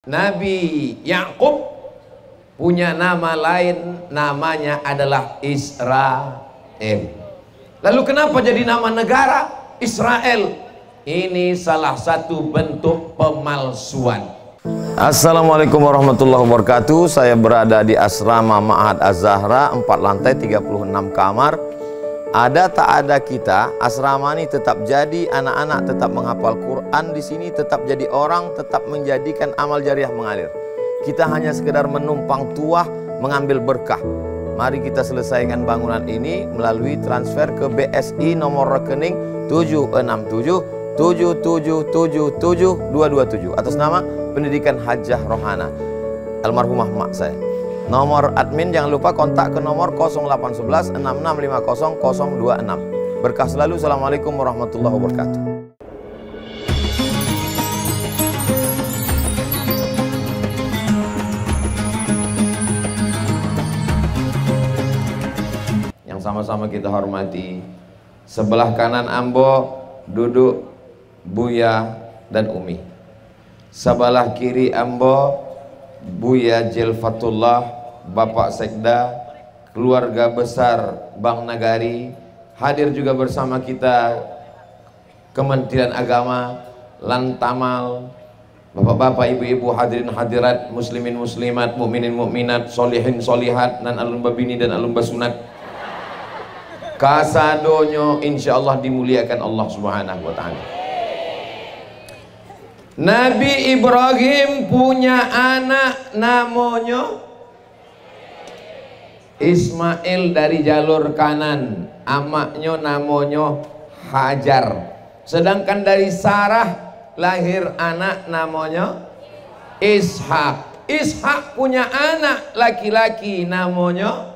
Nabi Yakub punya nama lain, namanya adalah Israel. Lalu kenapa jadi nama negara Israel? Ini salah satu bentuk pemalsuan. Assalamualaikum warahmatullahi wabarakatuh. Saya berada di asrama Ma'had Az-Zahra, 4 lantai 36 kamar. Ada tak ada kita, asrama ini tetap jadi, anak-anak tetap menghafal Quran di sini, tetap jadi orang, tetap menjadikan amal jariah mengalir. Kita hanya sekedar menumpang tuah, mengambil berkah. Mari kita selesaikan bangunan ini melalui transfer ke BSI nomor rekening 767 7777227 atas nama Pendidikan Hajah Rohana, almarhumah mak saya. Nomor admin jangan lupa kontak ke nomor 0811 6650 026. Berkah selalu. Assalamualaikum warahmatullahi wabarakatuh. Yang sama-sama kita hormati, sebelah kanan Ambo duduk Buya dan Umi, sebelah kiri Ambo Buya Jelfatullah, Bapak Sekda, keluarga besar Bang Nagari. Hadir juga bersama kita Kementerian Agama, Lantamal, bapak-bapak, ibu-ibu, hadirin hadirat, muslimin muslimat, mukminin mukminat, solihin solihat, nan alun babini dan alun basunat. Kasadonyo insyaallah dimuliakan Allah Subhanahu wa taala. Nabi Ibrahim punya anak namanya Ismail dari jalur kanan, amaknya namanya Hajar. Sedangkan dari Sarah lahir anak namanya Ishak. Ishak punya anak laki-laki namanya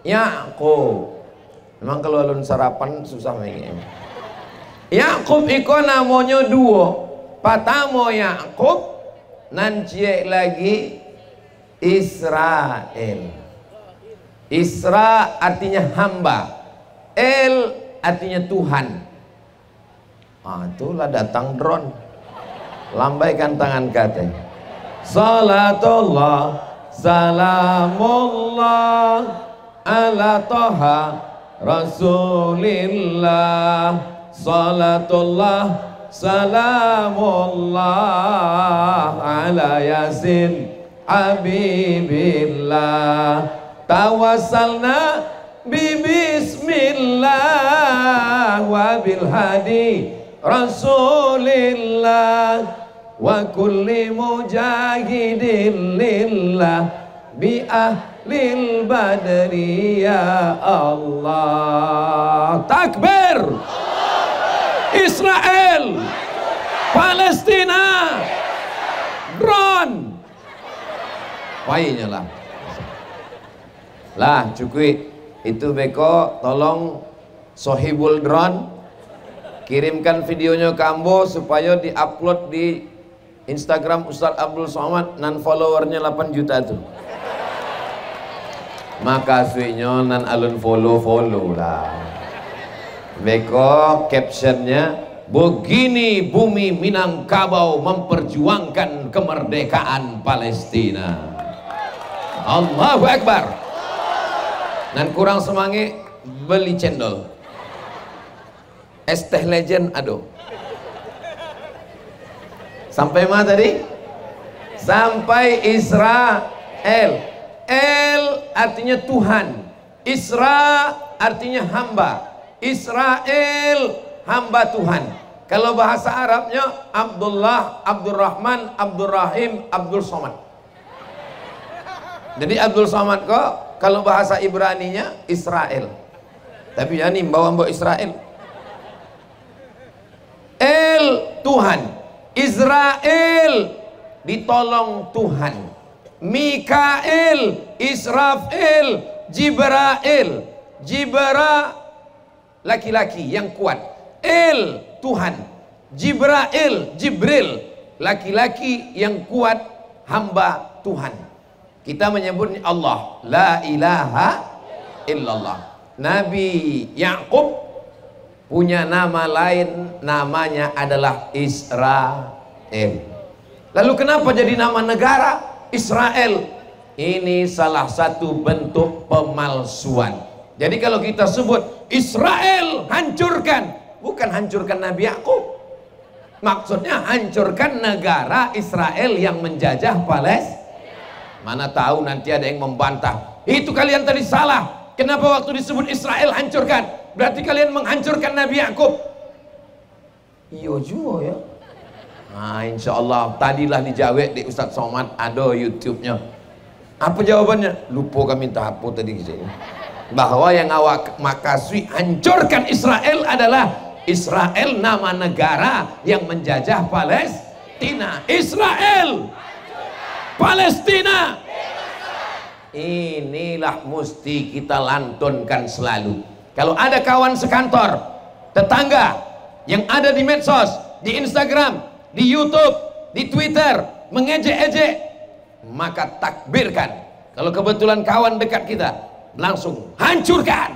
Yakub. Memang kalau alun sarapan susah mengingat. Yakub iko namanya dua, patamo Yakub, nancie lagi Israel. Isra artinya hamba, El artinya Tuhan. Itulah datang drone. Lambaikan tangan kata. Salatullah, salamullah ala toha Rasulillah. Salatullah, salamullah ala Yasin Habibillah. Tawassalna bismillah wa bil hadi Rasulillah wa kulli mujahidin lillah bi ahlil badri ya Allah. Takbir. Israel, Palestina, drone. Wainya lah cukup itu. Beko tolong sohibul drone kirimkan videonya ke Ambo supaya diupload di Instagram Ustadz Abdul Somad, nan followernya 8 juta tuh. Makasihnya nan alun follow lah. Beko captionnya, begini bumi Minangkabau memperjuangkan kemerdekaan Palestina. Allahu Akbar. Dan kurang semangat beli cendol, es teh legend ado. Sampai mana tadi? Sampai Israel. El artinya Tuhan, Isra artinya hamba, Israel hamba Tuhan. Kalau bahasa Arabnya Abdullah, Abdurrahman, Abdurrahim, Abdul Somad. Jadi Abdul Somad kok kalau bahasa Ibraninya Israel. Tapi ya nih bawa mbok Israel. El Tuhan, Israel ditolong Tuhan. Mikael, Israfil, Jibrail. Jibra laki-laki yang kuat, El Tuhan, Jibril laki-laki yang kuat, hamba Tuhan. Kita menyebut Allah, la ilaha illallah. Nabi Yakub punya nama lain, namanya adalah Israel. Lalu kenapa jadi nama negara Israel? Ini salah satu bentuk pemalsuan. Jadi kalau kita sebut Israel hancurkan, bukan hancurkan Nabi Yakub. Maksudnya hancurkan negara Israel yang menjajah Palestina. Mana tahu nanti ada yang membantah, itu kalian tadi salah. Kenapa waktu disebut Israel hancurkan? Berarti kalian menghancurkan Nabi Yakub. Iya juga ya. Nah, insya Allah tadilah dijawab di Ustadz Somad, ada YouTube-nya. Apa jawabannya? Lupa kami minta apa tadi gitu. Bahwa yang awak makasih hancurkan Israel adalah Israel nama negara yang menjajah Palestina. Israel, Palestina. Inilah mesti kita lantunkan selalu. Kalau ada kawan sekantor, tetangga yang ada di medsos, di Instagram, di YouTube, di Twitter mengejek-ejek, maka takbirkan. Kalau kebetulan kawan dekat kita, langsung hancurkan,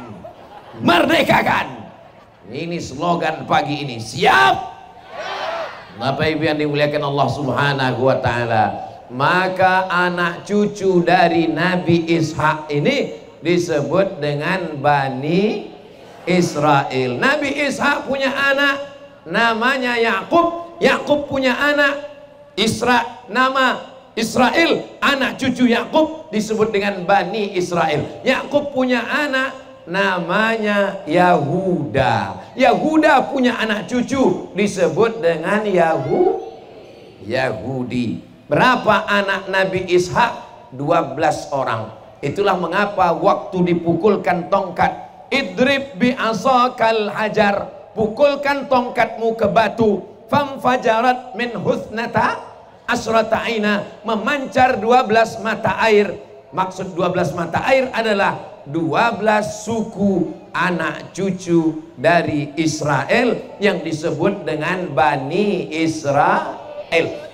merdekakan. Ini slogan pagi ini. Siap? Bapak Ibu yang dimuliakan Allah Subhanahu wa taala, maka anak cucu dari Nabi Ishak ini disebut dengan Bani Israel. Nabi Ishak punya anak namanya Yakub. Yakub punya anak nama Israel. Anak cucu Yakub disebut dengan Bani Israel. Yakub punya anak namanya Yahuda. Yahuda punya anak cucu disebut dengan Yahudi. Berapa anak Nabi Ishak? 12 orang. Itulah mengapa waktu dipukulkan tongkat, idrib bi asakal hajar, pukulkan tongkatmu ke batu, famfajarat min husnata asrata aina, memancar 12 mata air. Maksud 12 mata air adalah 12 suku anak cucu dari Israel yang disebut dengan Bani Israel.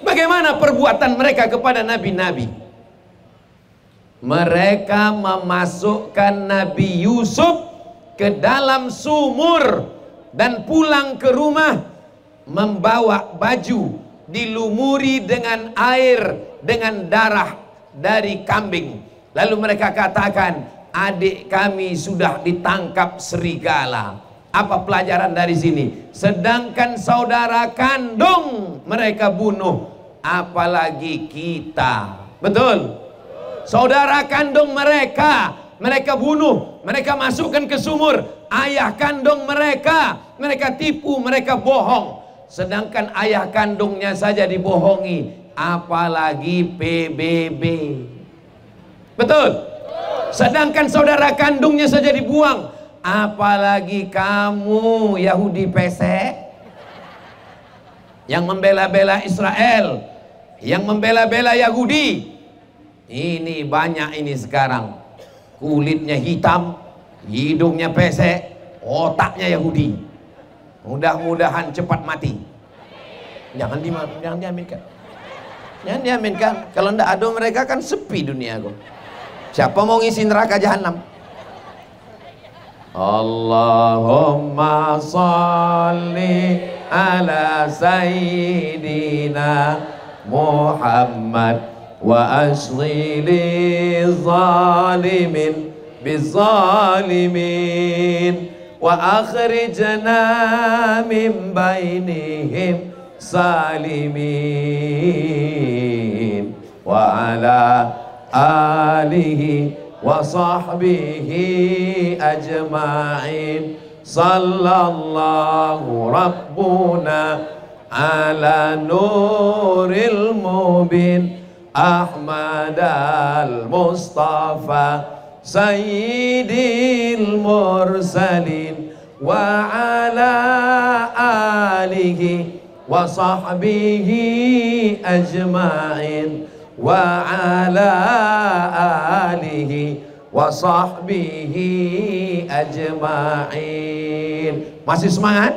Bagaimana perbuatan mereka kepada nabi-nabi? Mereka memasukkan Nabi Yusuf ke dalam sumur dan pulang ke rumah membawa baju dilumuri dengan air dengan darah dari kambing. Lalu mereka katakan, adik kami sudah ditangkap serigala. Apa pelajaran dari sini? Sedangkan saudara kandung mereka bunuh, apalagi kita. Betul? Saudara kandung mereka bunuh, mereka masukkan ke sumur. Ayah kandung mereka tipu, mereka bohong. Sedangkan ayah kandungnya saja dibohongi, apalagi PBB. Betul? Sedangkan saudara kandungnya saja dibuang, apalagi kamu Yahudi pesek yang membela-bela Israel, yang membela-bela Yahudi. Ini banyak ini sekarang, kulitnya hitam, hidungnya pesek, otaknya Yahudi. Mudah-mudahan cepat mati. Jangan diaminkan. Jangan diaminkan. Kalau tidak ada mereka kan sepi dunia kok. Siapa mau ngisi neraka jahanam? Allahumma salli ala sayyidina Muhammad wa asli li zalimin bizalimin wa akhrijna min bainihim salimin wa ala alihi wa sahbihi ajma'in. Sallallahu rabbuna ala nuril mubin Ahmad al-Mustafa Sayyidil Mursalin wa ala alihi wa sahbihi ajma'in wa ala alihi wa sahbihi ajma'in. Masih semangat?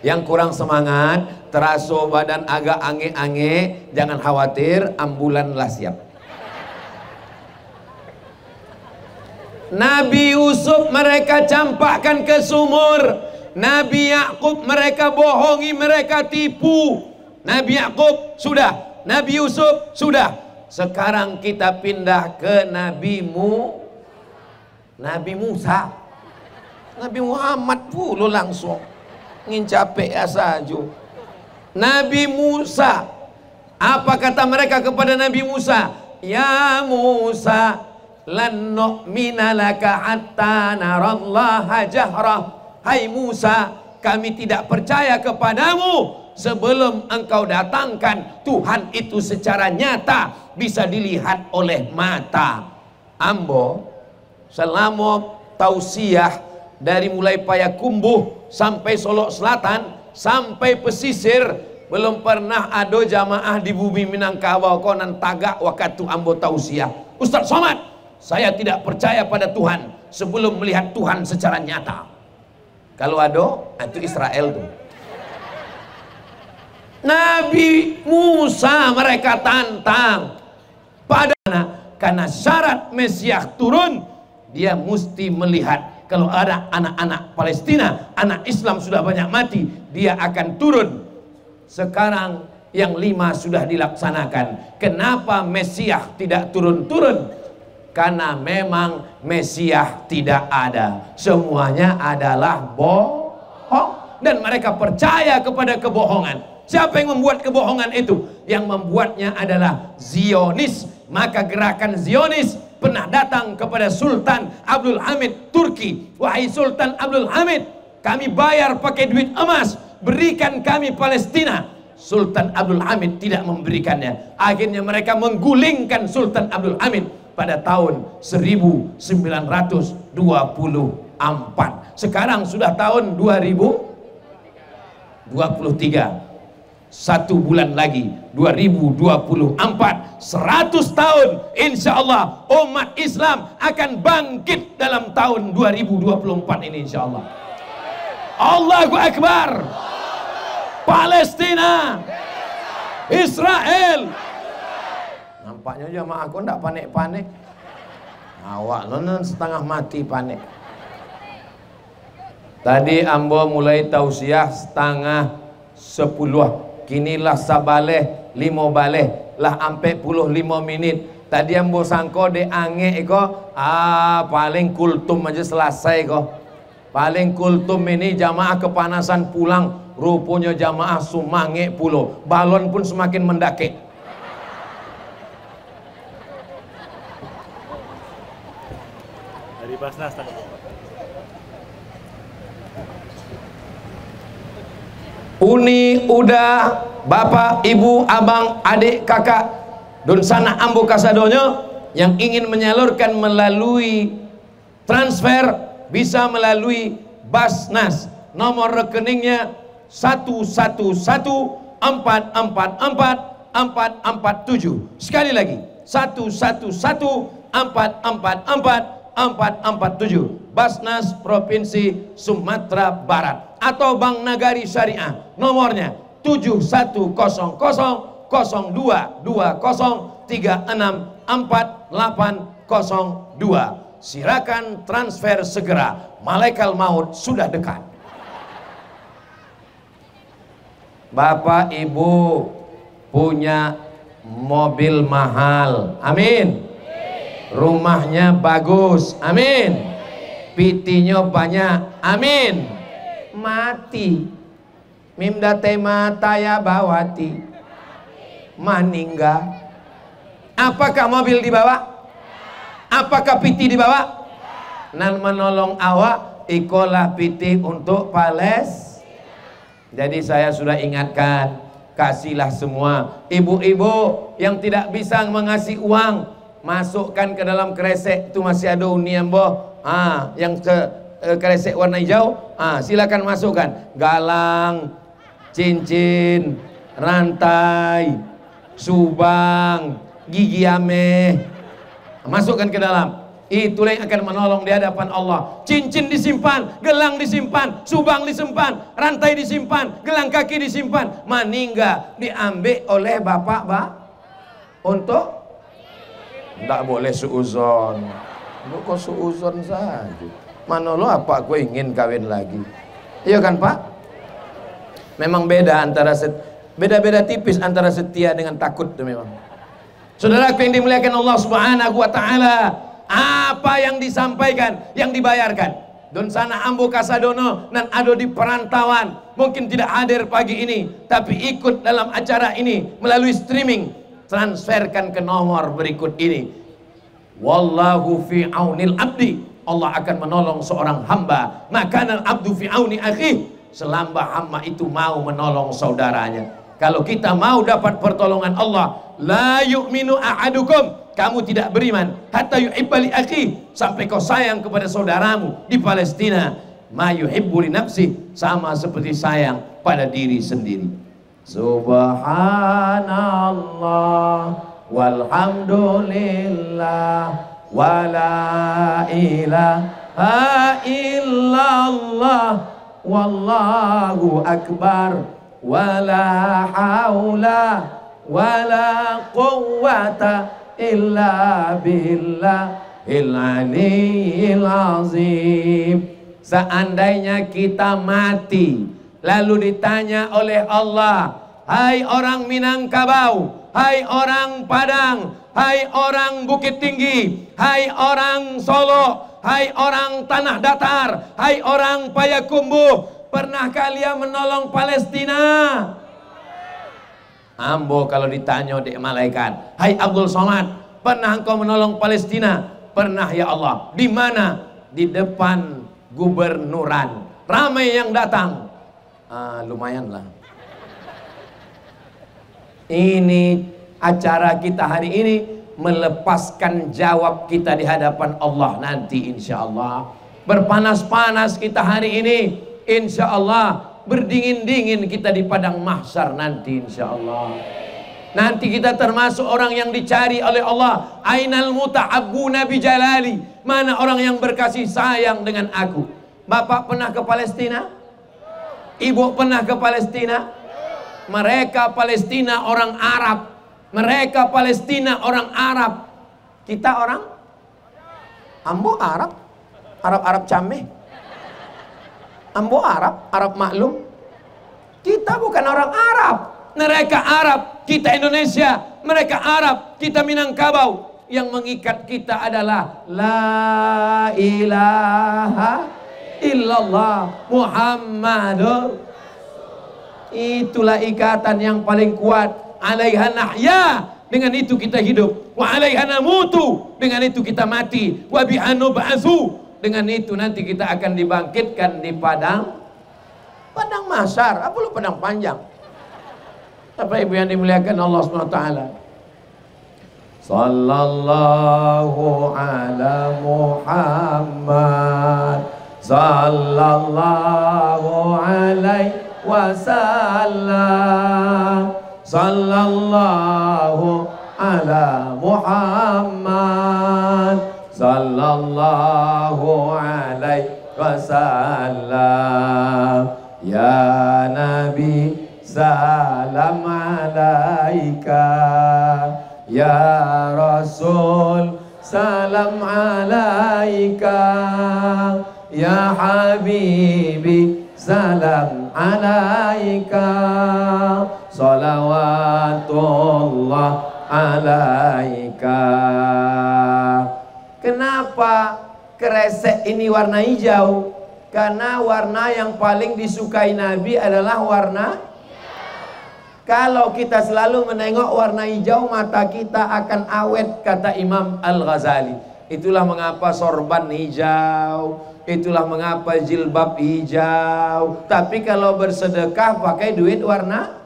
Yang kurang semangat, terasa badan agak ange-ange, jangan khawatir, ambulanlah siap. Nabi Yusuf mereka campakkan ke sumur, Nabi Yakub mereka bohongi, mereka tipu. Nabi Yakub sudah, Nabi Yusuf sudah. Sekarang kita pindah ke Nabi Musa. Nabi Muhammad pula langsung ingin capek ya saja. Nabi Musa, apa kata mereka kepada Nabi Musa? Ya Musa, lan nu'mina laka hatta narallaha jahrah. Hai Musa, kami tidak percaya kepadamu sebelum engkau datangkan Tuhan itu secara nyata, bisa dilihat oleh mata. Ambo selama tausiah dari mulai Payakumbuh sampai Solok Selatan sampai pesisir, belum pernah ada jamaah di bumi Minangkabau konan tagak waktu ambo tausiah. Ustaz Somad, saya tidak percaya pada Tuhan sebelum melihat Tuhan secara nyata. Kalau ada, itu Israel tuh. Nabi Musa mereka tantang pada karena syarat Mesias turun, dia mesti melihat. Kalau ada anak-anak Palestina, anak Islam sudah banyak mati, dia akan turun. Sekarang yang 5 sudah dilaksanakan. Kenapa Mesias tidak turun-turun? Karena memang Mesias tidak ada. Semuanya adalah bohong. Dan mereka percaya kepada kebohongan. Siapa yang membuat kebohongan itu? Yang membuatnya adalah Zionis. Maka gerakan Zionis pernah datang kepada Sultan Abdul Hamid Turki. Wahai Sultan Abdul Hamid, kami bayar pakai duit emas, berikan kami Palestina. Sultan Abdul Hamid tidak memberikannya. Akhirnya mereka menggulingkan Sultan Abdul Hamid pada tahun 1924. Sekarang sudah tahun 2023. 1 bulan lagi 2024, 100 tahun insya Allah umat Islam akan bangkit dalam tahun 2024 ini insya Allah. Allahu Akbar. Palestina, Israel. Nampaknya jamaah aku enggak panik-panik. Awak nonon setengah mati panik. Tadi ambo mulai tausiah setengah 10. Kinilah sabaleh 5 baleh lah ampe 15 minit. Tadi ambo sangko de ange iko paling kultum aja selesai ko. Paling kultum ini jamaah kepanasan pulang. Rupanya jamaah sumange pulo. Balon pun semakin mendaki. Dari Basnas tadi. Uni, udah, bapak, ibu, abang, adik, kakak, dan sana ambo kasadonyo yang ingin menyalurkan melalui transfer bisa melalui Basnas. Nomor rekeningnya 111444447. Sekali lagi 111444447. Basnas Provinsi Sumatera Barat atau Bank Nagari Syariah, nomornya 710020364802. Silakan transfer segera, malaikat maut sudah dekat. Bapak Ibu punya mobil mahal, amin. Rumahnya bagus, amin. Pitinya banyak, amin. Mati mimda tema taya bawati maningga. Apakah mobil dibawa? Apakah piti dibawa? Nan menolong awak ikolah piti untuk Pales. Jadi saya sudah ingatkan, kasihlah semua ibu-ibu yang tidak bisa mengasih uang, masukkan ke dalam kresek itu masih ada unian boh. Yang kresek warna hijau, silakan masukkan galang, cincin, rantai, subang, gigi ame, masukkan ke dalam. Itulah yang akan menolong di hadapan Allah. Cincin disimpan, gelang disimpan, subang disimpan, rantai disimpan, gelang kaki disimpan. Maningga diambil oleh bapak untuk tidak boleh suuzon. Lu kok suuzon saja. Mana lo apa aku ingin kawin lagi. Iya kan Pak? Memang beda antara Beda-beda tipis antara setia dengan takut itu memang. Saudaraku yang dimuliakan Allah Subhanahu wa taala, apa yang disampaikan, yang dibayarkan. Don sana ambo kasadono nan ado di perantauan, mungkin tidak hadir pagi ini, tapi ikut dalam acara ini melalui streaming, transferkan ke nomor berikut ini. Wallahu fi aunil abdi, Allah akan menolong seorang hamba. Makanan abdu fi auni akhi, selamba hamba itu mau menolong saudaranya. Kalau kita mau dapat pertolongan Allah, la yu'minu ahadukum, kamu tidak beriman hatta yuhibba li akhi, sampai kau sayang kepada saudaramu di Palestina ma yuhibbu li nafsi, sama seperti sayang pada diri sendiri. Subhanallah walhamdulillah wala ilaha illallah wallahu akbar wala haula wala quwwata illa billahil aliyyil azim. Seandainya kita mati lalu ditanya oleh Allah, hai orang Minangkabau, hai orang Padang, hai orang Bukit Tinggi, hai orang Solo, hai orang Tanah Datar, hai orang Payakumbuh, pernah kalian menolong Palestina? Ambo kalau ditanya oleh malaikat, hai Abdul Somad, pernah engkau menolong Palestina? Pernah ya Allah. Di mana? Di depan gubernuran. Ramai yang datang. Lumayan lah. Ini acara kita hari ini melepaskan jawab kita di hadapan Allah nanti insya Allah. Berpanas-panas kita hari ini, insya Allah. Berdingin-dingin kita di padang mahsyar nanti insya Allah. Nanti kita termasuk orang yang dicari oleh Allah. Ainal muta'abbuna bijalali, mana orang yang berkasih sayang dengan aku. Bapak pernah ke Palestina? Ibu pernah ke Palestina? Mereka Palestina orang Arab, mereka Palestina orang Arab. Kita orang Ambo Arab, Arab Cameh. Ambo Arab, Arab maklum. Kita bukan orang Arab. Mereka Arab, kita Indonesia. Mereka Arab, kita Minangkabau. Yang mengikat kita adalah la ilaha illallah Muhammadur. Itulah ikatan yang paling kuat. Alaiha nahya, dengan itu kita hidup. Wa alaiha namutu, dengan itu kita mati. Wa biha nub'atsu, dengan itu nanti kita akan dibangkitkan di padang mahsyar. Apa lu padang panjang? Bapak Ibu yang dimuliakan Allah SWT. Sallallahu ala Muhammad, sallallahu alaihi wasallam, sallallahu ala Muhammad, sallallahu alaihi wasallam. Ya Nabi salam alaika, ya Rasul salam alaika, ya Habibi salam alaika, salawatullah alaika. Kenapa kresek ini warna hijau? Karena warna yang paling disukai Nabi adalah warna. Kalau kita selalu menengok warna hijau, mata kita akan awet, kata Imam Al-Ghazali. Itulah mengapa sorban hijau, itulah mengapa jilbab hijau. Tapi kalau bersedekah pakai duit warna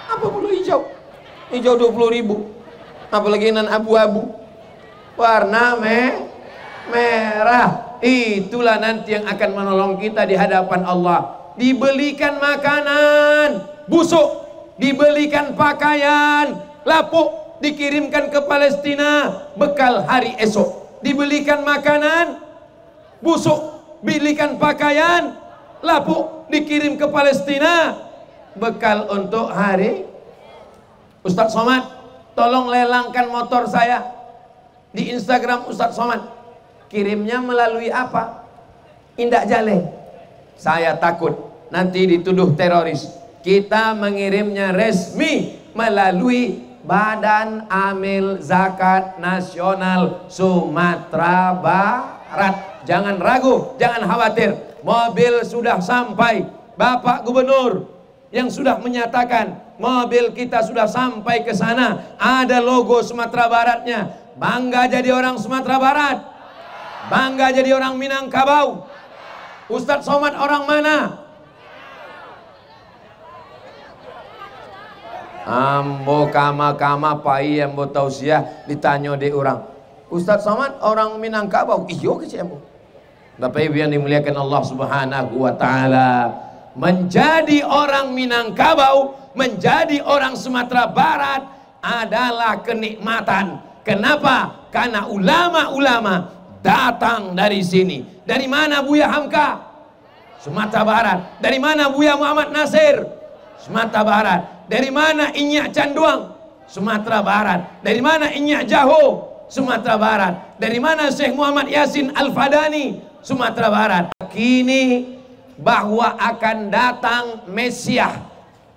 apa perlu hijau? Hijau 20.000, apalagi nan abu-abu, warna merah. Itulah nanti yang akan menolong kita di hadapan Allah. Dibelikan makanan busuk, dibelikan pakaian lapuk, dikirimkan ke Palestina bekal hari esok. Dibelikan makanan busuk, belikan pakaian lapuk, dikirim ke Palestina bekal untuk hari. Ustadz Somad, tolong lelangkan motor saya di Instagram Ustadz Somad. Kirimnya melalui apa? Indak Jale. Saya takut nanti dituduh teroris. Kita mengirimnya resmi melalui Badan Amil Zakat Nasional Sumatera Barat. Jangan ragu, jangan khawatir. Mobil sudah sampai. Bapak Gubernur yang sudah menyatakan mobil kita sudah sampai ke sana. Ada logo Sumatera Baratnya. Bangga jadi orang Sumatera Barat. Bangga jadi orang Minangkabau. Ustadz Somad orang mana? Ambo kama-kama pai ambo tausiah ditanya di orang. Ustadz Somad orang Minangkabau. Iyo ke ambo. Bapak Ibu yang dimuliakan Allah Subhanahu wa taala, menjadi orang Minangkabau, menjadi orang Sumatera Barat adalah kenikmatan. Kenapa? Karena ulama-ulama datang dari sini. Dari mana Buya Hamka? Sumatera Barat. Dari mana Buya Muhammad Nasir? Sumatera Barat. Dari mana Inyak Canduang? Sumatera Barat. Dari mana Inyak Jaho? Sumatera Barat. Dari mana Syekh Muhammad Yasin Al-Fadani? Sumatera Barat. Kini bahwa akan datang Mesiah.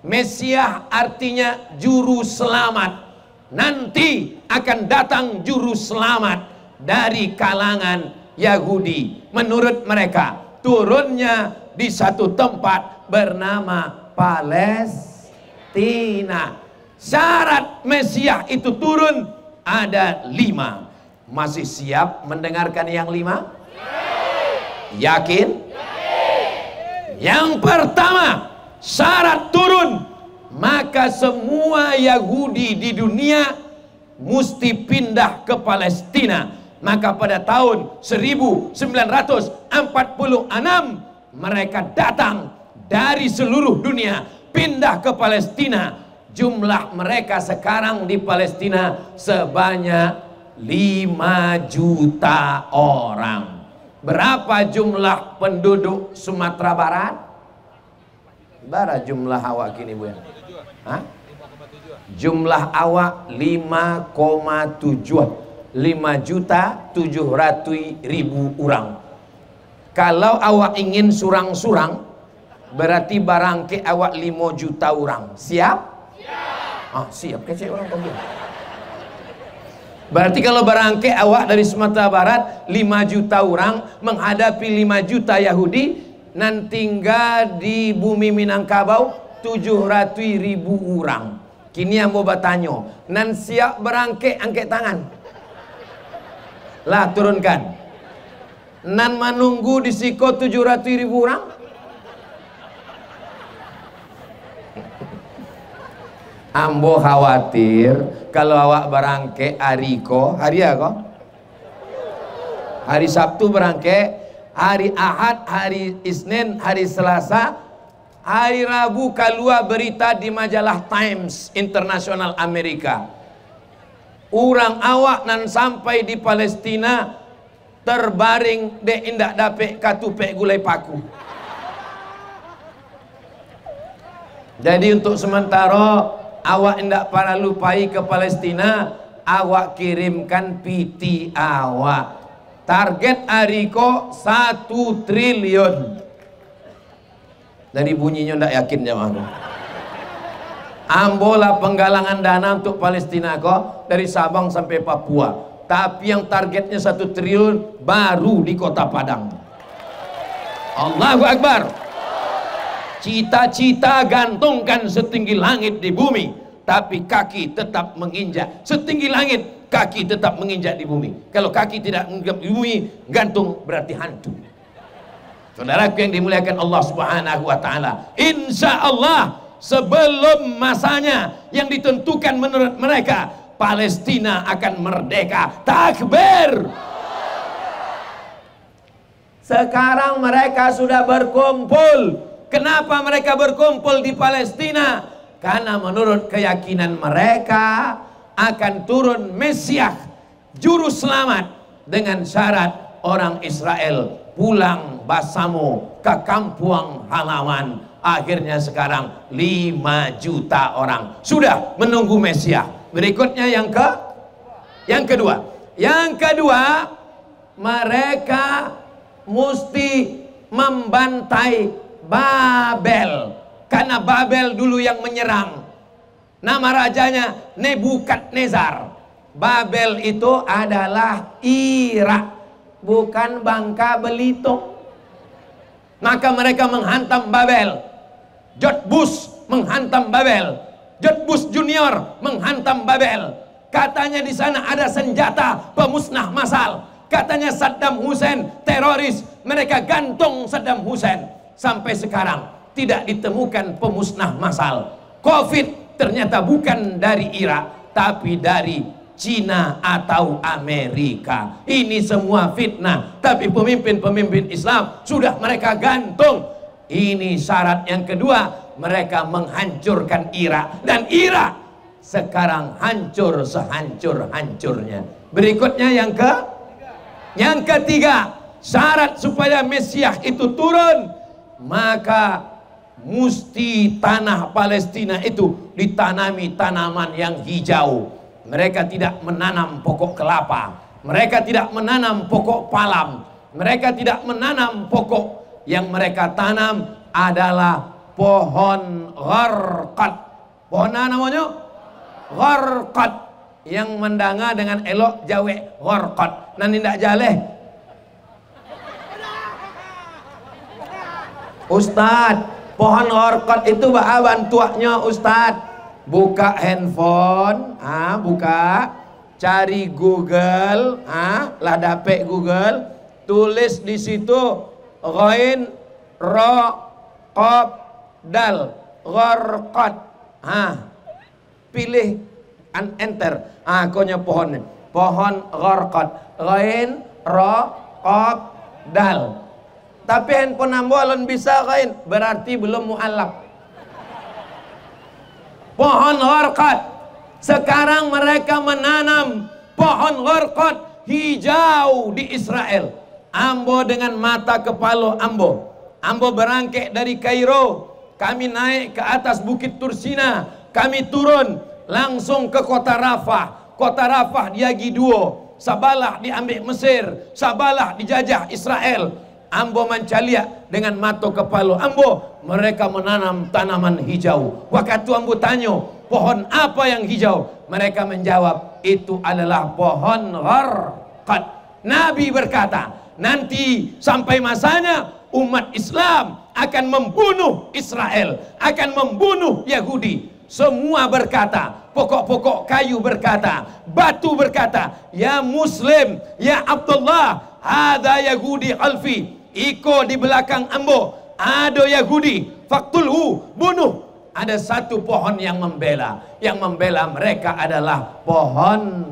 Mesiah artinya juru selamat. Nanti akan datang juru selamat dari kalangan Yahudi. Menurut mereka turunnya di satu tempat bernama Palestina. Syarat Mesiah itu turun ada 5. Masih siap mendengarkan yang 5? Yakin? Yang pertama, syarat turun, maka semua Yahudi di dunia mesti pindah ke Palestina. Maka pada tahun 1946 mereka datang dari seluruh dunia pindah ke Palestina. Jumlah mereka sekarang di Palestina sebanyak 5 juta orang. Berapa jumlah penduduk Sumatera Barat? Berapa jumlah awak kini Bu? Hah? Jumlah awak 5,7 orang. Kalau awak ingin surang-surang, berarti barangke awak 5 juta orang. Siap? Siap. Siap kecil orang panggil. Berarti kalau barangke awak dari Sumatera Barat 5 juta orang menghadapi 5 juta Yahudi, nan tinggal di bumi Minangkabau 700.000 orang. Kini yang mau bertanya, nan siap berangke angkat tangan. Lah turunkan. Nan menunggu di siko 700.000 orang. Ambo khawatir kalau awak berangke hari apa? Hari Sabtu berangke, hari Ahad, hari Isnin, hari Selasa, hari Rabu keluar berita di majalah Times Internasional Amerika. Orang awak nan sampai di Palestina terbaring de indak dapet katupek gulai paku. Jadi untuk sementara awak indak para lupai ke Palestina, awak kirimkan PT awak. Target Ariko 1 triliun. Dari bunyinya ndak yakin jamaah. Ambola penggalangan dana untuk Palestina kok dari Sabang sampai Papua. Tapi yang targetnya 1 triliun baru di Kota Padang. Allahu Akbar. Cita-cita gantungkan setinggi langit di bumi, tapi kaki tetap menginjak. Setinggi langit, kaki tetap menginjak di bumi. Kalau kaki tidak menginjak di bumi, gantung berarti hantu. Saudaraku yang dimuliakan Allah Subhanahu wa taala, insya Allah sebelum masanya yang ditentukan menurut mereka, Palestina akan merdeka. Takbir. Sekarang mereka sudah berkumpul. Kenapa mereka berkumpul di Palestina? Karena menurut keyakinan mereka akan turun Mesias, juru selamat, dengan syarat orang Israel pulang basamo ke kampung halaman. Akhirnya sekarang 5 juta orang sudah menunggu Mesias. Berikutnya yang kedua. Yang kedua, mereka mesti membantai Babel. Karena Babel dulu yang menyerang. Nama rajanya Nebukadnezar. Babel itu adalah Irak, bukan Bangka Belitung. Maka mereka menghantam Babel. George Bush menghantam Babel. George Bush Junior menghantam Babel. Katanya di sana ada senjata pemusnah massal. Katanya Saddam Hussein teroris. Mereka gantung Saddam Hussein. Sampai sekarang tidak ditemukan pemusnah massal. Covid ternyata bukan dari Irak, tapi dari Cina atau Amerika. Ini semua fitnah. Tapi pemimpin-pemimpin Islam sudah mereka gantung. Ini syarat yang kedua. Mereka menghancurkan Irak. Dan Irak sekarang hancur sehancur-hancurnya. Berikutnya yang ketiga. Syarat supaya Mesias itu turun, maka mesti tanah Palestina itu ditanami tanaman yang hijau. Mereka tidak menanam pokok kelapa. Mereka tidak menanam pokok palam. Mereka tidak menanam pokok. Yang mereka tanam adalah pohon gharqad. Pohon apa namanya? Gharqad. Yang mendanga dengan elok jawe gharqad. Nanti tidak jaleh. Ustadz, pohon gharqad itu bahan tuaknya Ustadz. Buka handphone, buka, cari Google, lah dapet Google, tulis di situ ghain ra qaf dal gharqad. Pilih enter. Konya pohonnya. Pohon gharqad. Ghain ra qaf dal. Tapi handphone ambo alon bisa ghain, berarti belum mualaf. Pohon gharqad. Sekarang mereka menanam pohon gharqad hijau di Israel. Ambo dengan mata kepala ambo. Ambo berangkat dari Kairo. Kami naik ke atas Bukit Tursina. Kami turun langsung ke kota Rafah. Kota Rafah diagi dua. Sabalah diambil Mesir. Sabalah dijajah Israel. Ambo mencaliak dengan mata kepala ambo. Mereka menanam tanaman hijau. Waktu ambo tanya, pohon apa yang hijau? Mereka menjawab, itu adalah pohon gharqad. Nabi berkata, nanti sampai masanya umat Islam akan membunuh Israel, akan membunuh Yahudi. Semua berkata, pokok-pokok kayu berkata, batu berkata, ya Muslim, ya Abdullah, hadza Yahudi khalfi. Iko di belakang ambo ada Yahudi, faktulhu, bunuh. Ada satu pohon yang membela. Yang membela mereka adalah pohon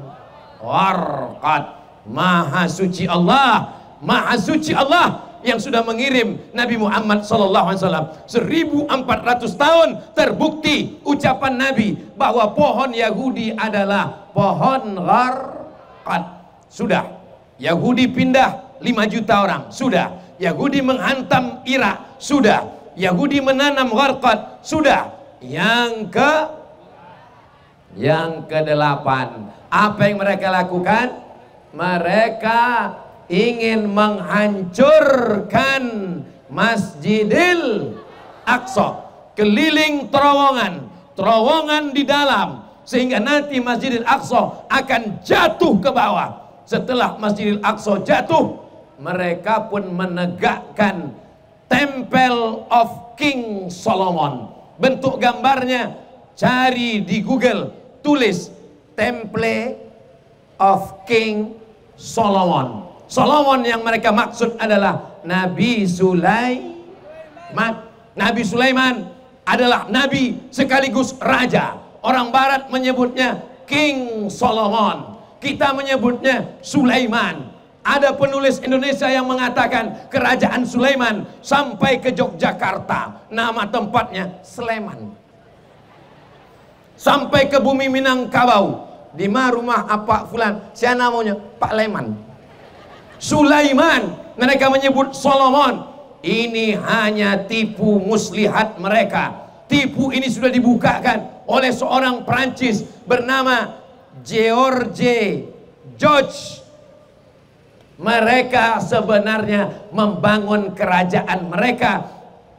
gharqad. Maha suci Allah, maha suci Allah yang sudah mengirim Nabi Muhammad SAW 1400 tahun. Terbukti ucapan Nabi bahwa pohon Yahudi adalah pohon gharqad. Sudah Yahudi pindah 5 juta orang, sudah. Yahudi menghantam Irak, sudah. Yahudi menanam gharqad, sudah. Yang kedelapan, apa yang mereka lakukan? Mereka ingin menghancurkan Masjidil Aqsa, keliling terowongan di dalam, sehingga nanti Masjidil Aqsa akan jatuh ke bawah. Setelah Masjidil Aqsa jatuh, mereka pun menegakkan Temple of King Solomon. Bentuk gambarnya cari di Google, tulis Temple of King Solomon. Solomon yang mereka maksud adalah Nabi Sulaiman. Nabi Sulaiman adalah nabi sekaligus raja. Orang barat menyebutnya King Solomon, kita menyebutnya Sulaiman. Ada penulis Indonesia yang mengatakan kerajaan Sulaiman sampai ke Yogyakarta, nama tempatnya Sleman. Sampai ke bumi Minangkabau, di mana rumah apa fulan, siapa namanya? Pak Leman. Sulaiman, mereka menyebut Solomon. Ini hanya tipu muslihat mereka. Tipu ini sudah dibukakan oleh seorang Perancis bernama George. Mereka sebenarnya membangun kerajaan mereka,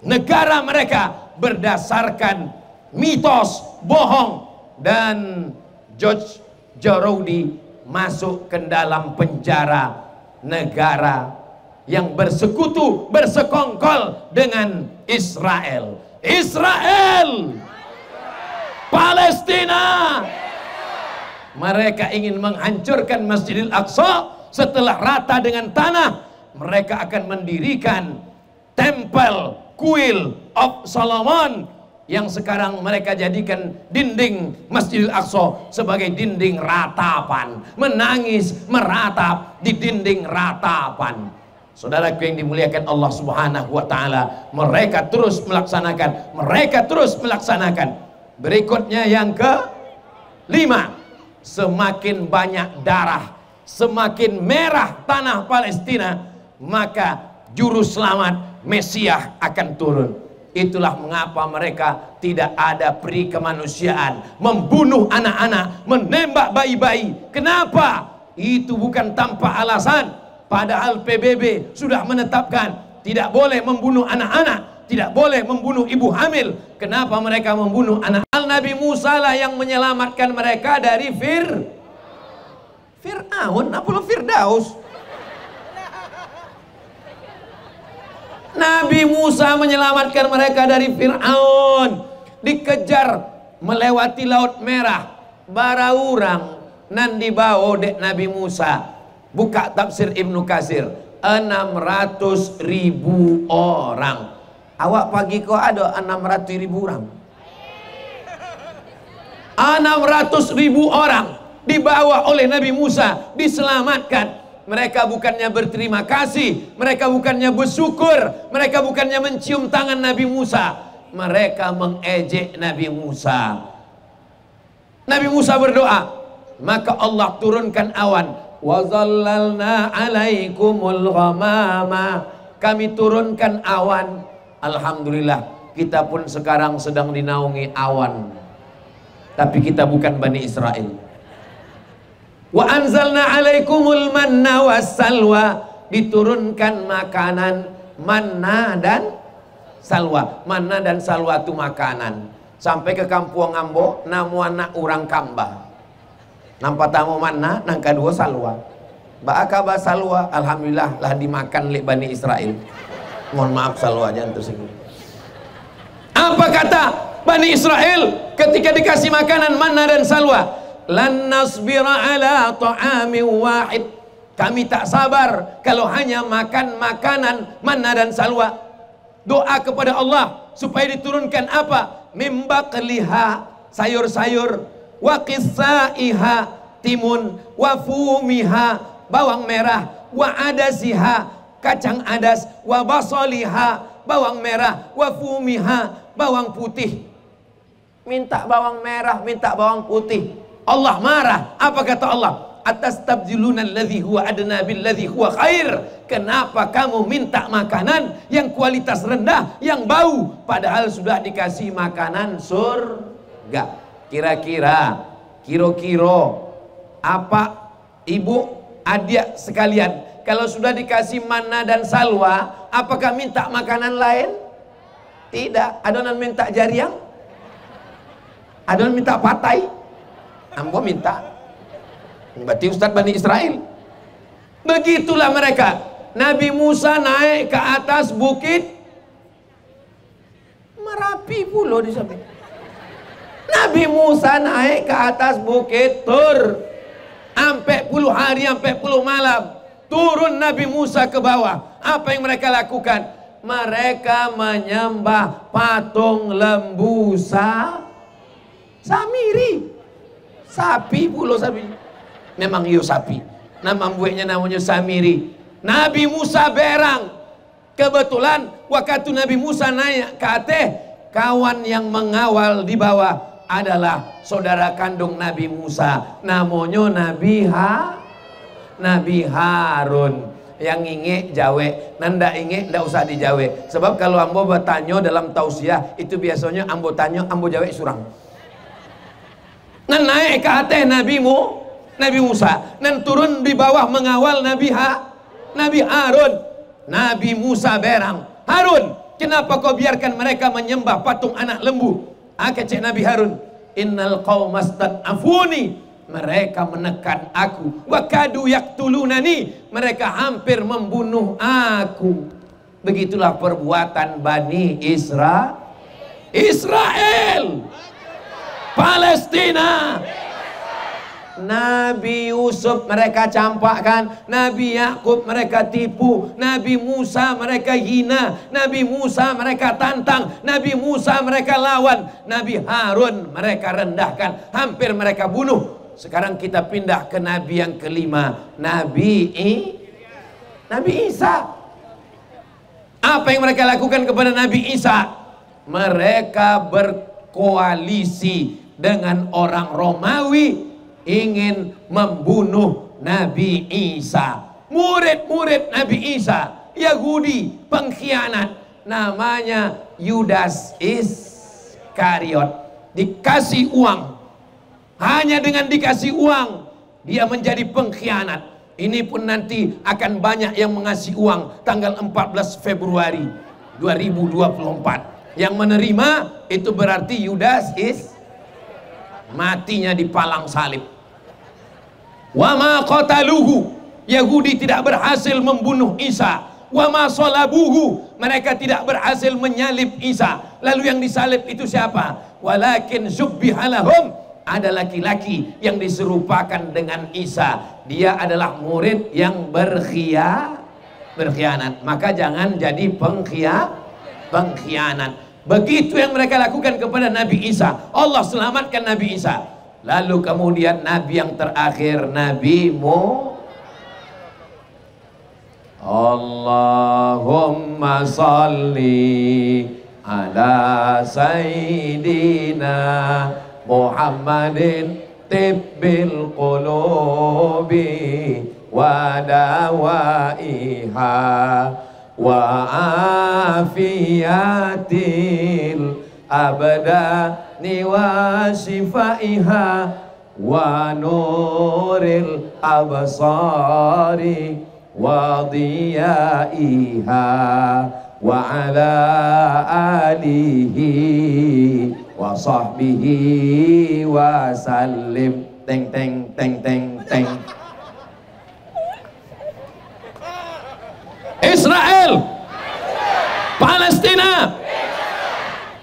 negara mereka berdasarkan mitos bohong, dan George Jarodi masuk ke dalam penjara negara yang bersekutu, bersekongkol dengan Israel. Israel, Palestina. Mereka ingin menghancurkan Masjidil Aqsa. Setelah rata dengan tanah, mereka akan mendirikan tempel Kuil of Solomon, yang sekarang mereka jadikan dinding Masjidil Aqsa sebagai dinding ratapan. Menangis meratap di dinding ratapan. Saudaraku yang dimuliakan Allah Subhanahu wa ta'ala, mereka terus melaksanakan, Berikutnya yang ke-5, semakin banyak darah, semakin merah tanah Palestina, maka juru selamat Mesias akan turun. Itulah mengapa mereka tidak ada peri kemanusiaan, membunuh anak-anak, menembak bayi-bayi. Kenapa? Itu bukan tanpa alasan. Padahal PBB sudah menetapkan tidak boleh membunuh anak-anak, tidak boleh membunuh ibu hamil. Kenapa mereka membunuh anak? Nabi Musa lah yang menyelamatkan mereka dari Fir'aun, apa lo Firdaus? Nabi Musa menyelamatkan mereka dari Fir'aun, dikejar melewati Laut Merah, bara urang nan dibawa dek Nabi Musa. Buka tafsir Ibnu Katsir, 600.000 orang. Awak pagi kok ada 600.000 orang. 600.000 orang dibawa oleh Nabi Musa, diselamatkan. Mereka bukannya berterima kasih, mereka bukannya bersyukur, mereka bukannya mencium tangan Nabi Musa, mereka mengejek Nabi Musa. Nabi Musa berdoa, maka Allah turunkan awan. Wa zallalna alaikumul ghamama. Kami turunkan awan. Alhamdulillah, kita pun sekarang sedang dinaungi awan. Tapi kita bukan Bani Israel. Wa anzalna alaikumul manna wassalwa. Diturunkan makanan manna dan salwa. Manna dan salwa itu makanan. Sampai ke kampung Ambo, namu anak orang Kamba. Nampak tamu manna, nang kedua salwa. Ba'akaba salwa, alhamdulillah lah dimakan oleh Bani Israel. Mohon maaf salwa jangan tersinggung. Apa kata Bani Israel ketika dikasih makanan manna dan salwa? Lan nasbira ala ta'amin wahid. Kami tak sabar kalau hanya makan makanan manna dan salwa. Doa kepada Allah supaya diturunkan apa? Mimbaqliha, sayur-sayur, wa qissaiha, timun, wa fumiha, bawang merah, wa adasiha, kacang adas, wa basaliha, bawang merah, wa fumiha, bawang putih. Minta bawang merah, minta bawang putih. Allah marah. Apa kata Allah? Atastabdiluna alladhi huwa adna billadhi huwa khair. Kenapa kamu minta makanan yang kualitas rendah, yang bau, padahal sudah dikasih makanan surga? Kira-kira apa ibu adik sekalian, kalau sudah dikasih manna dan salwa, apakah minta makanan lain? Tidak. Adonan minta jariang, adonan minta patai. Ambo minta. Berarti Ustadz Bani Israel. Begitulah mereka. Nabi Musa naik ke atas bukit Merapi pula di samping. Nabi Musa naik ke atas bukit Tur. Sampai puluh hari, sampai puluh malam. Turun Nabi Musa ke bawah. Apa yang mereka lakukan? Mereka menyembah patung lembu Samiri. Sapi pula sapi. Memang iyo sapi. Nama buahnya namanya Samiri. Nabi Musa berang. Kebetulan waktu Nabi Musa naik ke atas, kawan yang mengawal di bawah adalah saudara kandung Nabi Musa. Namanya Nabi Harun. Yang ingin jawe, nanda ingin ndak usah dijawe. Sebab kalau ambo bertanya dalam tausiah itu biasanya ambo tanya, ambo jawe surang. Nan naik ke atas Nabi Musa, nan turun di bawah mengawal Nabi Harun. Nabi Musa berang, Harun, Kenapa kau biarkan mereka menyembah patung anak lembu? Kecek Nabi Harun, innal qaumastad'afuni, mereka menekan aku, wa kadu yaqtulunani, mereka hampir membunuh aku. Begitulah perbuatan Bani Israel, Palestina. Nabi Yusuf mereka campakkan, Nabi Yakub mereka tipu, Nabi Musa mereka hina, Nabi Musa mereka tantang, Nabi Musa mereka lawan, Nabi Harun mereka rendahkan, hampir mereka bunuh. Sekarang kita pindah ke Nabi yang kelima, Nabi Isa. Apa yang mereka lakukan kepada Nabi Isa? Mereka berkoalisi dengan orang Romawi, ingin membunuh Nabi Isa. Murid-murid Nabi Isa, Yahudi, pengkhianat, namanya Yudas Iskariot, dikasih uang. Hanya dengan dikasih uang dia menjadi pengkhianat. Ini pun nanti akan banyak yang mengasih uang tanggal 14 Februari 2024. Yang menerima itu berarti Yudas matinya di palang salib. Wa ma qataluhu, Yahudi tidak berhasil membunuh Isa. Wa ma salabuhu, mereka tidak berhasil menyalib Isa. Lalu yang disalib itu siapa? Walakin subbihalahum, ada laki-laki yang diserupakan dengan Isa. Dia adalah murid yang berkhianat. Maka jangan jadi pengkhianat. Begitu yang mereka lakukan kepada Nabi Isa. Allah selamatkan Nabi Isa. Lalu kemudian Nabi yang terakhir, Nabi Allahumma salli ala Sayyidina Muhammadin tibbil qulubi wa dawaiha wa afiyatil abdani wa shifaiha wa nuril absari wa diyaiha wa ala alihi wa sahbihi wa sallim. Teng teng teng teng teng. Israel, Palestina.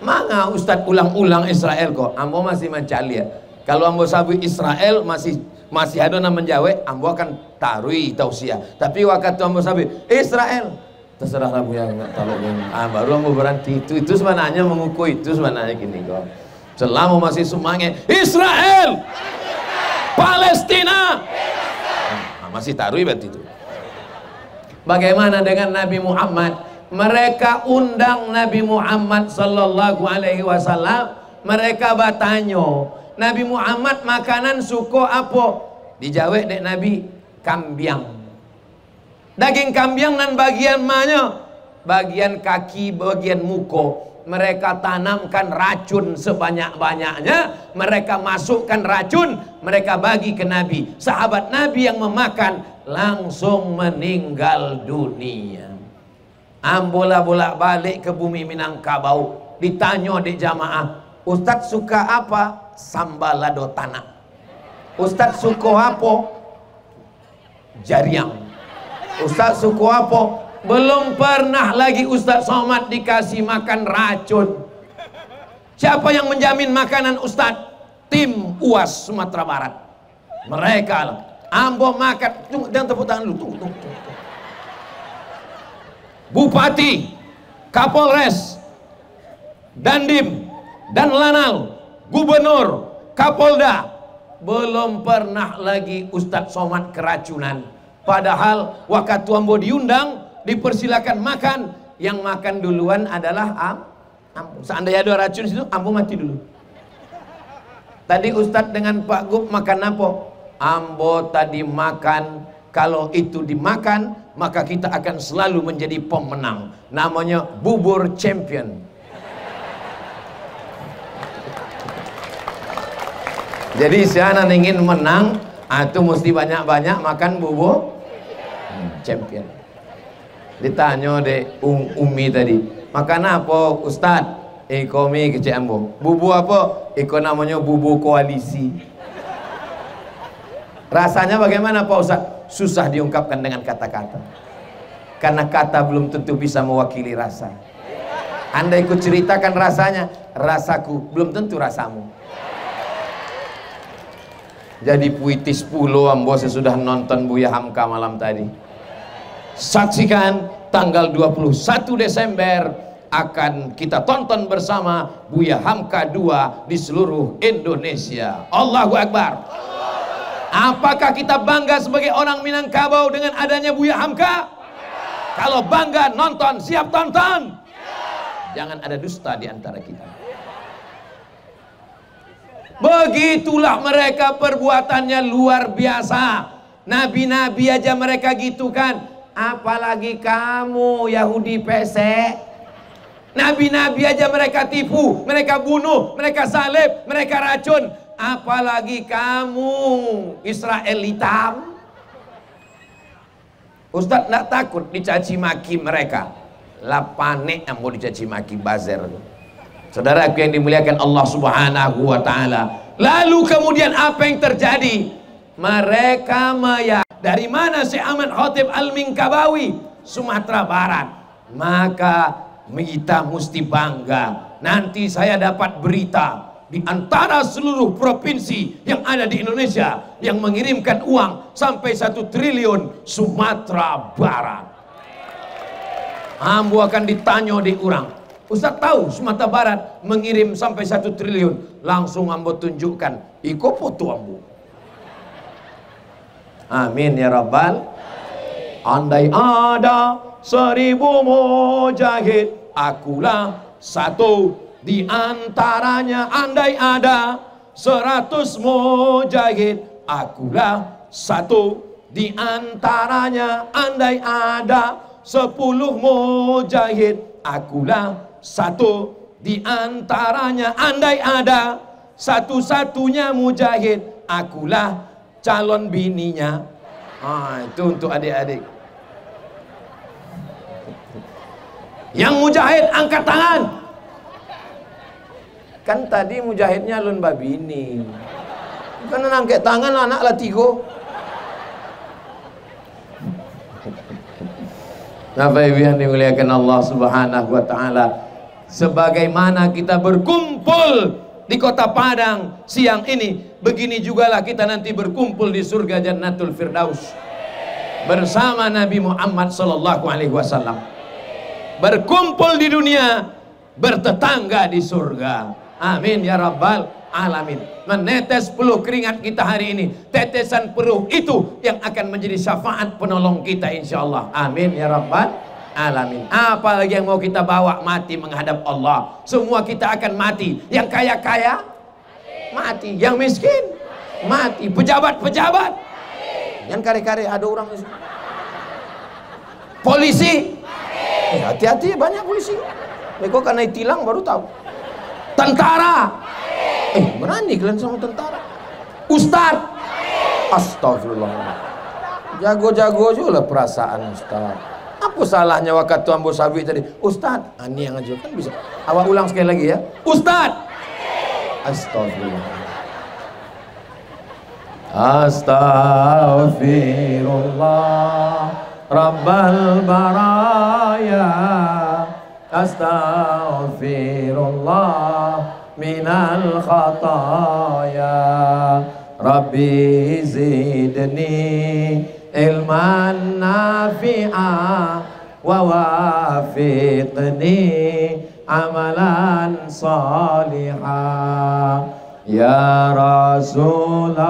Mana Ustadz ulang-ulang Israel kok? Ambo masih mencari ya. Kalau ambo sabu Israel masih ada nama menjawab, ambo akan tarui tausiah. Tapi waktu ambo sabu Israel, terserah kamu yang nggak tahu yang baru ambo berhenti itu sebenarnya mengukur itu sebenarnya gini kok. Selama masih semangat Israel, Palestina, masih tarui berarti itu. Bagaimana dengan Nabi Muhammad? Mereka undang Nabi Muhammad sallallahu alaihi wasallam. Mereka bertanya, Nabi Muhammad makanan suko apa? Dijawab dek Nabi, kambiang. Daging kambiang dan bagian mana? Bagian kaki, bagian muka. Mereka tanamkan racun sebanyak-banyaknya. Mereka masukkan racun, mereka bagi ke Nabi. Sahabat Nabi yang memakan langsung meninggal dunia. Ambola bolak-balik ke bumi Minangkabau, ditanya di jamaah, Ustadz suka apa? Sambal lado tanah. Ustadz suka apa? Jariang. Ustadz suka apa? Belum pernah lagi Ustadz Somad dikasih makan racun. Siapa yang menjamin makanan Ustadz? Tim UAS Sumatera Barat. Mereka lah. Ambo makan, jangan tepuk tangan dulu, tunggu. Bupati, Kapolres, Dandim, dan Lanal, Gubernur, Kapolda, belum pernah lagi Ustadz Somad keracunan. Padahal waktu ambo diundang, dipersilakan makan, yang makan duluan adalah ambo. Seandainya ada racun situ, ambo mati dulu. Tadi Ustadz dengan Pak Gub makan apa? Ambo tadi makan, kalau itu dimakan maka kita akan selalu menjadi pemenang. Namanya bubur champion. Jadi siapa ingin menang, itu mesti banyak-banyak makan bubur champion. Ditanya deh Umi tadi, Makan apa Ustadz? Ikomi kecik ambo. Bubu apa? Iko namanya bubu koalisi. Rasanya bagaimana Pak Ustadz? Susah diungkapkan dengan kata-kata, karena kata belum tentu bisa mewakili rasa. Anda ikut ceritakan rasanya, rasaku belum tentu rasamu. Jadi puitis pulo ambo sesudah nonton Buya Hamka malam tadi. Saksikan tanggal 21 Desember akan kita tonton bersama Buya Hamka 2 di seluruh Indonesia. Allahu Akbar. Apakah kita bangga sebagai orang Minangkabau dengan adanya Buya Hamka? Kalau bangga, nonton, siap tonton. Jangan ada dusta di antara kita. Begitulah mereka, perbuatannya luar biasa. Nabi-nabi aja mereka gitu kan, apalagi kamu Yahudi pesek. Nabi-nabi aja mereka tipu, mereka bunuh, mereka salib, mereka racun, apalagi kamu Israel hitam. Ustadz tidak takut dicaci maki mereka. Lapane yang mau dicaci maki bazer. Saudaraku yang dimuliakan Allah Subhanahu wa ta'ala. Lalu kemudian apa yang terjadi? Mereka dari mana Syekh Ahmad Khatib Al-Minkabawi? Sumatera Barat. Maka kita mesti bangga. Nanti saya dapat berita di antara seluruh provinsi yang ada di Indonesia yang mengirimkan uang sampai 1 triliun, Sumatera Barat. Ambo akan ditanya di orang, Ustaz tahu Sumatera Barat mengirim sampai 1 triliun. Langsung ambo tunjukkan, iko foto ambo. Amin ya Rabbal. Andai ada 1000 mujahid, akulah satu di antaranya. Andai ada 100 mujahid, akulah satu di antaranya. Andai ada 10 mujahid, akulah satu di antaranya. Andai ada satu-satunya mujahid, akulah calon bininya. Itu untuk adik-adik. Yang mujahid angkat tangan. Kan tadi mujahidnya lun babini. Kan angkat tangan anak lah 3. Bapak Ibu yang dimuliakan Allah Subhanahu wa ta'ala, sebagaimana kita berkumpul di kota Padang siang ini, begini jugalah kita nanti berkumpul di surga Jannatul Firdaus bersama Nabi Muhammad sallallahu alaihi wasallam. Berkumpul di dunia, bertetangga di surga. Amin ya Rabbal alamin. Menetes peluh keringat kita hari ini, tetesan peluh itu yang akan menjadi syafaat penolong kita insyaallah. Amin ya Rabbal alamin. Apalagi yang mau kita bawa mati menghadap Allah. Semua kita akan mati. Yang kaya-kaya mati, yang miskin mati, pejabat-pejabat. Yang kare-kare ada orang di sini. Polisi, hati-hati, banyak polisi. Mereka karena tilang baru tahu. Tentara, berani kalian sama tentara. Ustad, astagfirullah. Jago-jago juga perasaan Ustad. Apa salahnya waktu Ambo Sabi tadi? Ustad, ini yang aja kan bisa. Awak ulang sekali lagi ya. Ustad, astagfirullah. Astaghfirullah Rabbal baraya, astaghfirullah minal khataya, Rabbi zidni ilman nafi'a wa wafiqni amalan salihah. Ya Rasulullah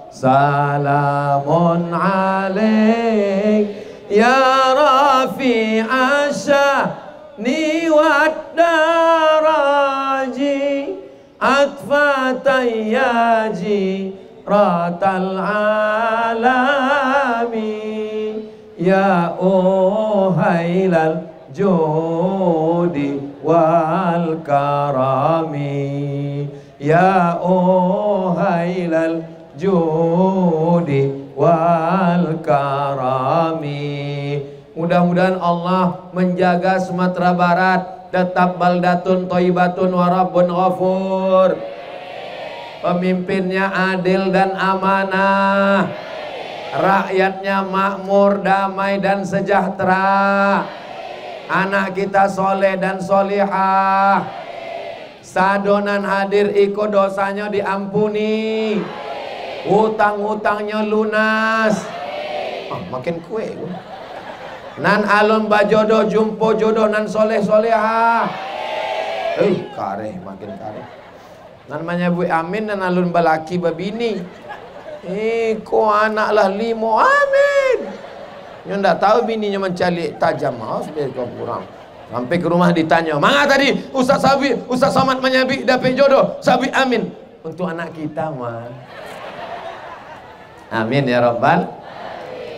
salamun alaik, ya rafi'a sya'ni wad daraji, atfa tayyaji ratal alami, ya uhailal judi wal karami, ya uhailal judi wal karami, Mudah-mudahan Allah menjaga Sumatera Barat tetap baldatun thayyibatun wa rabbun ghafur. Pemimpinnya adil dan amanah, rakyatnya makmur, damai dan sejahtera. Anak kita soleh dan solihah. Sadonan hadir ikut dosanya diampuni, hutang-hutangnya lunas. Makin kue nan alun bajodoh jumpo jodoh nan soleh solehah. Kareh makin kareh. Nan menyebut amin dan alun balaki babini. Ko anak lah limo amin. Yang ndak tahu bininya mencalik tajam. Biar kau kurang. Sampai ke rumah ditanya, "Mana tadi Ustaz Sabi, Ustaz Somad menyabik dapat jodoh?" Sabi amin. Untuk anak kita mah. Amin ya rabbal.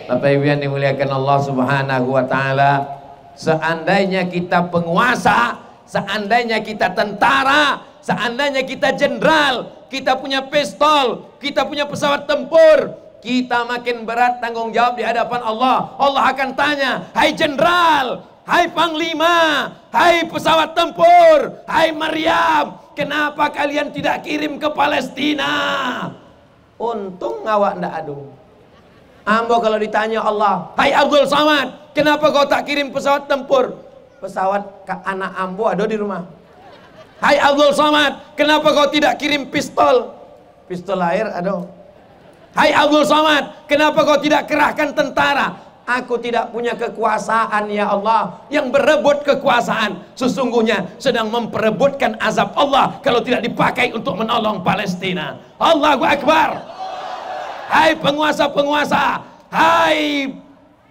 Bapak Ibu yang dimuliakan Allah Subhanahu wa taala, seandainya kita penguasa, seandainya kita tentara, seandainya kita jenderal, kita punya pistol, kita punya pesawat tempur, kita makin berat tanggung jawab di hadapan Allah. Allah akan tanya, "Hai jenderal, hai panglima, hai pesawat tempur, hai Maryam, kenapa kalian tidak kirim ke Palestina?" Untung awak ndak adu. Ambo kalau ditanya Allah, "Hai Abdul Somad, kenapa kau tak kirim pesawat tempur?" Pesawat ke anak ambo ada di rumah. "Hai Abdul Somad, kenapa kau tidak kirim pistol?" Pistol air ada. "Hai Abdul Somad, kenapa kau tidak kerahkan tentara?" Aku tidak punya kekuasaan ya Allah. Yang berebut kekuasaan sesungguhnya sedang memperebutkan azab Allah kalau tidak dipakai untuk menolong Palestina. Allahu Akbar. Hai penguasa-penguasa, hai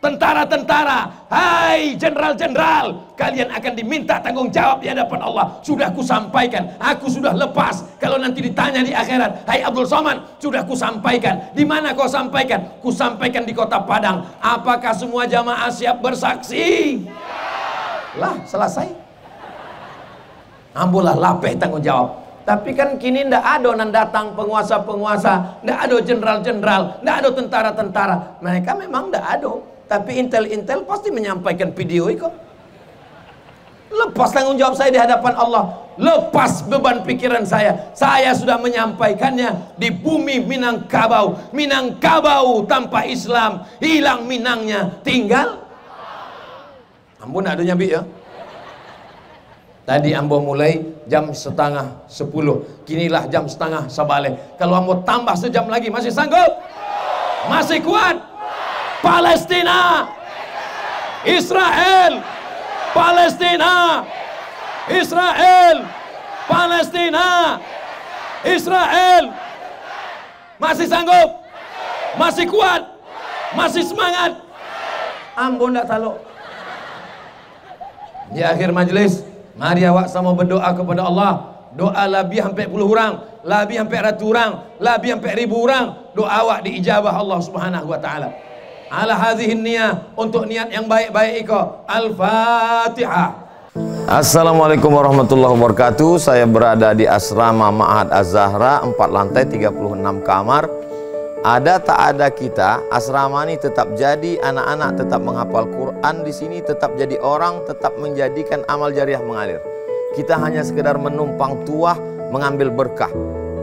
tentara-tentara, hai jenderal-jenderal, kalian akan diminta tanggung jawab di hadapan Allah. Sudah kusampaikan, aku sudah lepas. Kalau nanti ditanya di akhirat, "Hai Abdul Somad, sudah kusampaikan." Di mana kau sampaikan? Kusampaikan di Kota Padang. Apakah semua jamaah siap bersaksi? Lah, selesai. Ambulah lapeh tanggung jawab. Tapi kan kini ndak ada nan datang penguasa-penguasa, ndak ada jenderal-jenderal, ndak ada tentara-tentara. Mereka memang ndak ada, tapi intel-intel pasti menyampaikan video itu. Lepas tanggung jawab saya di hadapan Allah, lepas beban pikiran saya. Saya sudah menyampaikannya di bumi Minangkabau. Minangkabau tanpa Islam, hilang Minangnya, tinggal. Ampun ada nyambi ya. Tadi ambo mulai jam 9:30, kinilah jam 9:30. Kalau ambo tambah sejam lagi masih sanggup? Masih kuat? Palestina, Israel, Palestina, Israel, Palestina, Israel. Masih sanggup? Masih kuat? Masih semangat? Ambo ndak taluk. Di akhir majelis, mari awak sama berdoa kepada Allah. Doa lebih hampir 10 orang, lebih hampir ratus orang, lebih hampir 1000 orang. Doa awak diijabah Allah Subhanahu wa taala. Ala hadhihi niyah, untuk niat yang baik-baik iko. Al-Fatihah. Assalamualaikum warahmatullahi wabarakatuh. Saya berada di asrama Ma'had Az-Zahra, 4 lantai 36 kamar. Ada tak ada kita, asrama ini tetap jadi, anak-anak tetap menghafal Quran di sini, tetap jadi orang, tetap menjadikan amal jariah mengalir. Kita hanya sekedar menumpang tuah, mengambil berkah.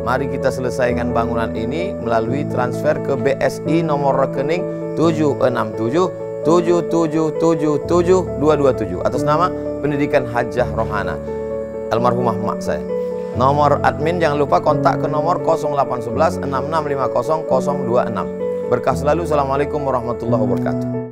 Mari kita selesaikan bangunan ini melalui transfer ke BSI nomor rekening 76777772227 atas nama Pendidikan Hajah Rohana, almarhumah mak saya. Nomor admin jangan lupa kontak ke nomor 0811 6650 026. Berkah selalu. Assalamualaikum warahmatullahi wabarakatuh.